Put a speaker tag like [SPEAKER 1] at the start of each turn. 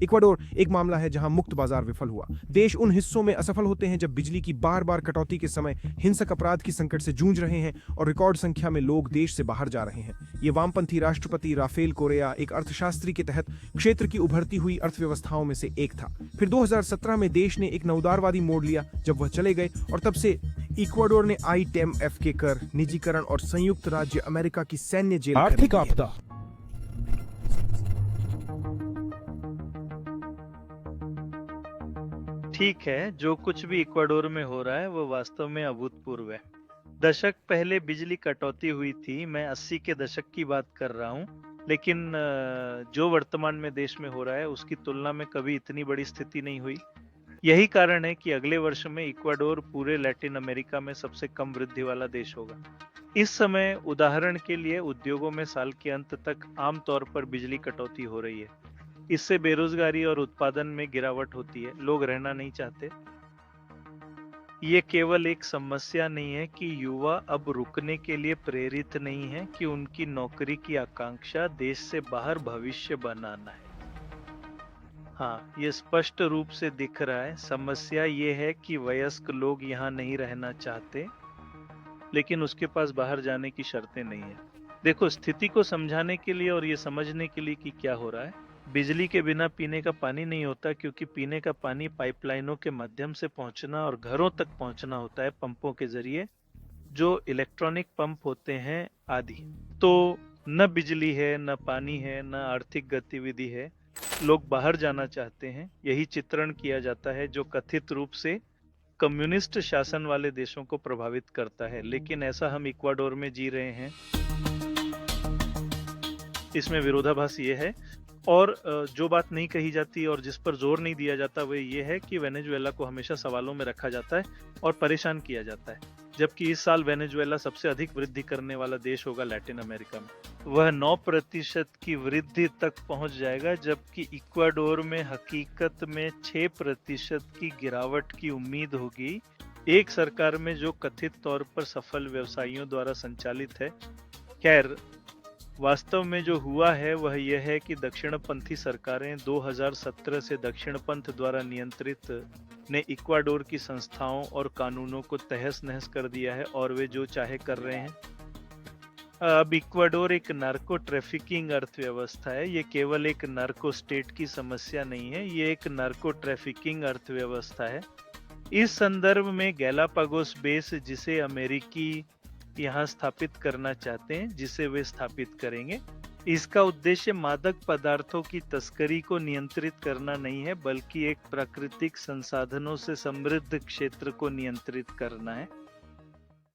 [SPEAKER 1] Ecuador एक मामला है जहां मुक्त बाजार विफल हुआ। देश उन हिस्सों में असफल होते हैं जब बिजली की बार बार कटौती के समय हिंसक अपराध की संकट से जूझ रहे हैं और रिकॉर्ड संख्या में लोग देश से बाहर जा रहे हैं। ये वामपंथी राष्ट्रपति राफेल कोरेया एक अर्थशास्त्री के तहत क्षेत्र की उभरती हुई अर्थव्यवस्थाओं में से एक था। फिर 2017 में देश ने एक नवउदारवादी मोड़ लिया जब वह चले गए और तब से इक्वाडोर ने IMF के कर, निजीकरण और संयुक्त राज्य अमेरिका की सैन्य जेल
[SPEAKER 2] आर्थिक
[SPEAKER 1] खरीदी है।
[SPEAKER 2] आपदा।
[SPEAKER 3] ठीक है, जो कुछ भी इक्वाडोर में हो रहा है वो वास्तव में अभूतपूर्व है। दशक पहले बिजली कटौती हुई थी, मैं 80 के दशक की बात कर रहा हूँ, लेकिन जो वर्तमान में देश में हो रहा है उसकी तुलना में कभी इतनी बड़ी स्थिति नहीं हुई। यही कारण है कि अगले वर्ष में इक्वाडोर पूरे लैटिन अमेरिका में सबसे कम वृद्धि वाला देश होगा। इस समय उदाहरण के लिए उद्योगों में साल के अंत तक आमतौर पर बिजली कटौती हो रही है। इससे बेरोजगारी और उत्पादन में गिरावट होती है, लोग रहना नहीं चाहते। ये केवल एक समस्या नहीं है कि युवा अब रुकने के लिए प्रेरित नहीं है कि उनकी नौकरी की आकांक्षा देश से बाहर भविष्य बनाना है। हाँ, ये स्पष्ट रूप से दिख रहा है। समस्या ये है कि वयस्क लोग यहाँ नहीं रहना चाहते, लेकिन उसके पास बाहर जाने की शर्तें नहीं है। देखो, स्थिति को समझाने के लिए और ये समझने के लिए कि क्या हो रहा है, बिजली के बिना पीने का पानी नहीं होता, क्योंकि पीने का पानी पाइपलाइनों के माध्यम से पहुंचना और घरों तक पहुंचना होता है पंपों के जरिए, जो इलेक्ट्रॉनिक पंप होते हैं आदि। तो न बिजली है, न पानी है, न आर्थिक गतिविधि है, लोग बाहर जाना चाहते हैं। यही चित्रण किया जाता है जो कथित रूप से कम्युनिस्ट शासन वाले देशों को प्रभावित करता है, लेकिन ऐसा हम इक्वाडोर में जी रहे हैं। इसमें विरोधाभास ये है, और जो बात नहीं कही जाती और जिस पर जोर नहीं दिया जाता वो ये है कि वेनेजुएला को हमेशा सवालों में रखा जाता है और परेशान किया जाता है, जबकि इस साल वेनेजुएला सबसे अधिक वृद्धि करने वाला देश होगा लैटिन अमेरिका में। वह 9% की वृद्धि तक पहुंच जाएगा, जबकि इक्वाडोर में हकीकत में 6% की गिरावट की उम्मीद होगी, एक सरकार में जो कथित तौर पर सफल व्यवसायियों द्वारा संचालित है। खैर, वास्तव में जो हुआ है वह यह है कि दक्षिणपंथी सरकारें 2017 से दक्षिणपंथ द्वारा नियंत्रित ने इक्वाडोर की संस्थाओं और कानूनों को तहस नहस कर दिया है और वे जो चाहे कर रहे हैं। अब इक्वाडोर एक नार्को ट्रैफिकिंग अर्थव्यवस्था है। ये केवल एक नार्को स्टेट की समस्या नहीं है, ये एक नार्को ट्रैफिकिंग अर्थव्यवस्था है। इस संदर्भ में गैलापागोस बेस, जिसे अमेरिकी यहाँ स्थापित करना चाहते हैं, जिसे वे स्थापित करेंगे, इसका उद्देश्य मादक पदार्थों की तस्करी को नियंत्रित करना नहीं है, बल्कि एक प्राकृतिक संसाधनों से समृद्ध क्षेत्र को नियंत्रित करना है।